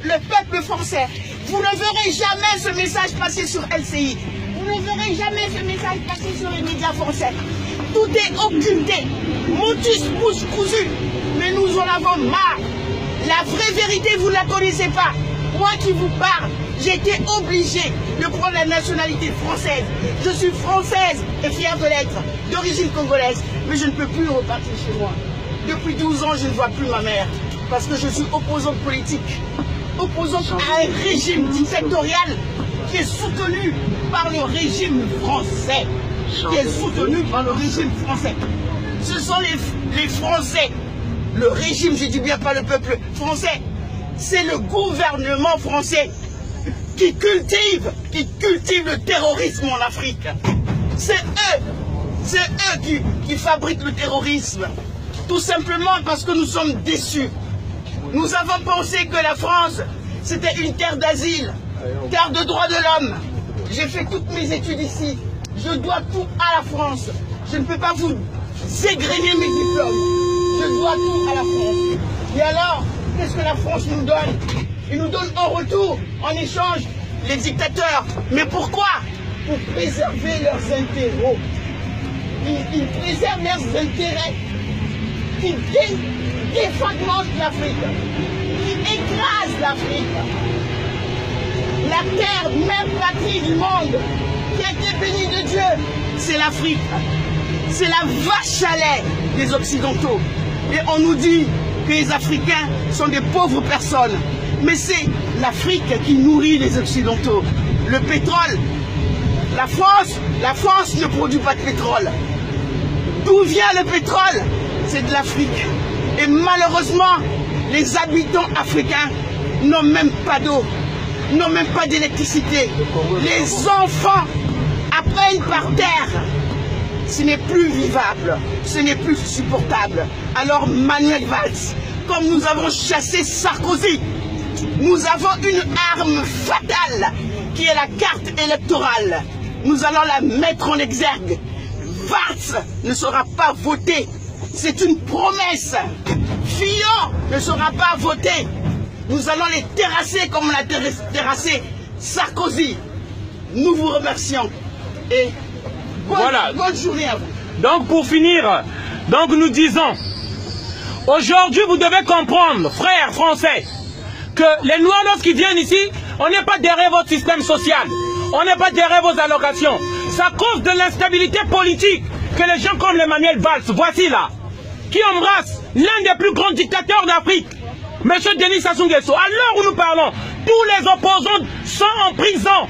le peuple français. Vous ne verrez jamais ce message passer sur LCI. Vous ne verrez jamais ce message passer sur les médias français. Tout est occulté. Motus pousse cousu. Mais nous en avons marre. La vraie vérité, vous ne la connaissez pas. Moi qui vous parle, j'ai été obligée de prendre la nationalité française. Je suis française et fière de l'être, d'origine congolaise. Mais je ne peux plus repartir chez moi. Depuis 12 ans, je ne vois plus ma mère. Parce que je suis opposante politique. Opposante à un régime dictatorial qui est soutenu par le régime français. Qui est soutenu par le régime français. Ce sont les Français. Le régime, je dis bien pas le peuple français. C'est le gouvernement français qui cultive le terrorisme en Afrique. C'est eux qui fabriquent le terrorisme. Tout simplement parce que nous sommes déçus. Nous avons pensé que la France, c'était une terre d'asile, terre de droits de l'homme. J'ai fait toutes mes études ici. Je dois tout à la France. Je ne peux pas vous égrener mes diplômes. Je dois tout à la France. Et alors, qu'est-ce que la France nous donne? Ils nous donnent en retour, en échange, les dictateurs. Mais pourquoi? Pour préserver leurs intérêts. Ils préservent leurs intérêts. Qui défragmentent l'Afrique. Qui écrasent l'Afrique. La terre, même patrie du monde, qui a été bénie de Dieu, c'est l'Afrique. C'est la vache à lait des Occidentaux. Et on nous dit que les Africains sont des pauvres personnes. Mais c'est l'Afrique qui nourrit les Occidentaux. Le pétrole, la France ne produit pas de pétrole. D'où vient le pétrole? C'est de l'Afrique. Et malheureusement, les habitants africains n'ont même pas d'eau, n'ont même pas d'électricité. Les enfants apprennent par terre. Ce n'est plus vivable, ce n'est plus supportable. Alors Manuel Valls, comme nous avons chassé Sarkozy, nous avons une arme fatale qui est la carte électorale. Nous allons la mettre en exergue. Valls ne sera pas voté. C'est une promesse. Fillon ne sera pas voté. Nous allons les terrasser comme on a terrassé Sarkozy. Nous vous remercions. Et bonne journée à vous. Donc pour finir, nous disons, aujourd'hui vous devez comprendre, frères français, que les Noirs lorsqu'ils viennent ici, on n'est pas derrière votre système social, on n'est pas derrière vos allocations. C'est à cause de l'instabilité politique que les gens comme Emmanuel Valls, voici là, qui embrasse l'un des plus grands dictateurs d'Afrique, M. Denis Sassou Nguesso. À l'heure où nous parlons, tous les opposants sont en prison.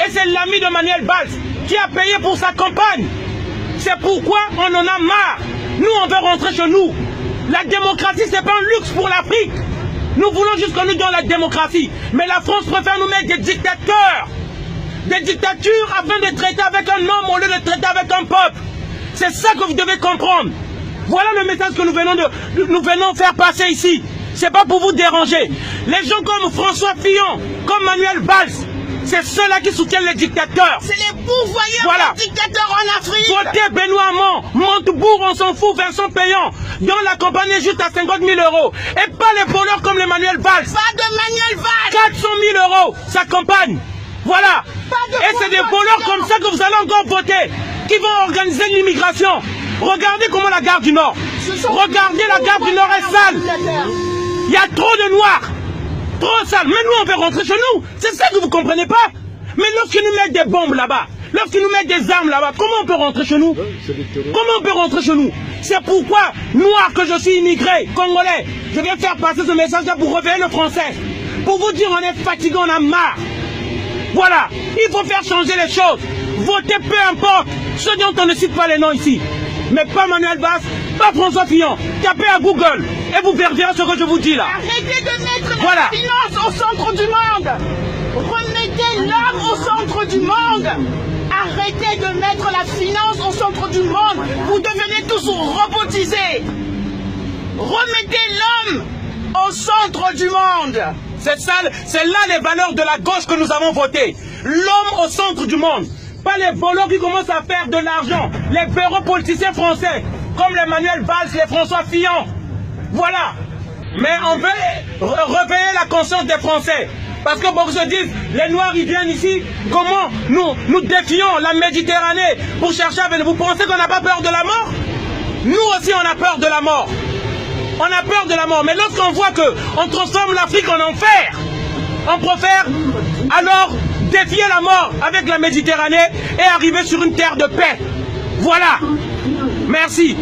Et c'est l'ami de Manuel Valls qui a payé pour sa campagne. C'est pourquoi on en a marre. Nous, on veut rentrer chez nous. La démocratie, c'est pas un luxe pour l'Afrique. Nous voulons juste qu'on nous donne la démocratie. Mais la France préfère nous mettre des dictateurs. Des dictatures afin de traiter avec un homme au lieu de traiter avec un peuple. C'est ça que vous devez comprendre. Voilà le message que nous venons faire passer ici. C'est pas pour vous déranger. Les gens comme François Fillon, comme Manuel Valls, c'est ceux-là qui soutiennent les dictateurs. C'est les pourvoyeurs des dictateurs en Afrique. Votez Benoît Hamon, Montebourg, on s'en fout, Vincent Payan, dont la campagne est juste à 50 000 €. Et pas les voleurs comme Emmanuel Valls. Pas de Manuel Valls. 400 000 € sa campagne. Voilà. Et c'est des voleurs comme ça que vous allez encore voter, qui vont organiser l'immigration. Regardez comment la gare du Nord. Regardez, la gare du Nord est sale. Il y a trop de noirs. Trop sale. Mais nous, on veut rentrer chez nous. C'est ça que vous ne comprenez pas. Mais lorsqu'ils nous mettent des bombes là-bas, lorsqu'ils nous mettent des armes là-bas, comment on peut rentrer chez nous? Comment on peut rentrer chez nous? C'est pourquoi, noir que je suis immigré, congolais, je viens faire passer ce message-là pour réveiller le français. Pour vous dire, on est fatigué, on a marre. Voilà. Il faut faire changer les choses. Votez peu importe. Ceux dont on ne cite pas les noms ici. Mais pas Manuel Valls, pas François Fillon. Tapez à Google et vous verrez ce que je vous dis là. Arrêtez de mettre la finance au centre du monde. Remettez l'homme au centre du monde. Arrêtez de mettre la finance au centre du monde. Vous devenez tous robotisés. Remettez l'homme au centre du monde. C'est ça, c'est là les valeurs de la gauche que nous avons votées. L'homme au centre du monde. Pas les voleurs qui commencent à faire de l'argent. Les bureaux politiciens français, comme les Manuel Valls, les François Fillon. Voilà. Mais on veut réveiller la conscience des Français. Parce que beaucoup se disent, les Noirs ils viennent ici, comment nous défions la Méditerranée pour chercher à venir. Vous pensez qu'on n'a pas peur de la mort? Nous aussi on a peur de la mort. On a peur de la mort. Mais lorsqu'on voit qu'on transforme l'Afrique en enfer, on préfère alors défier la mort avec la Méditerranée et arriver sur une terre de paix. Voilà. Merci.